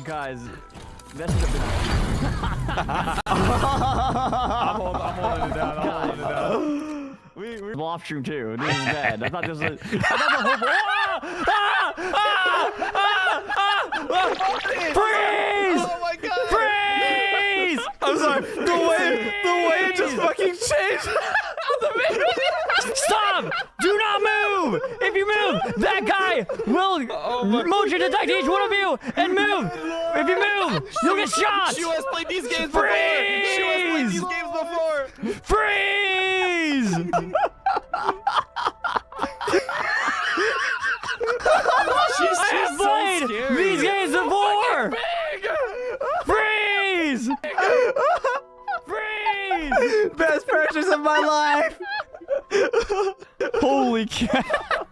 Guys, this is a big. I'm holding it down. I'm holding it down. We're off stream too. This is bad. I thought this was. I thought the whole. Freeze! Oh my god! Freeze! I'm sorry. The way it just fucking changed. Stop! Do not move! If you move, that guy will motion detect each one of you and move! If you move, you'll get shot! Shu has played these games Freeze! before! Shu has played these games before! Freeze! She's I have so played scary. these games before! Freeze! Freeze! Best purchase of my life. Holy cow!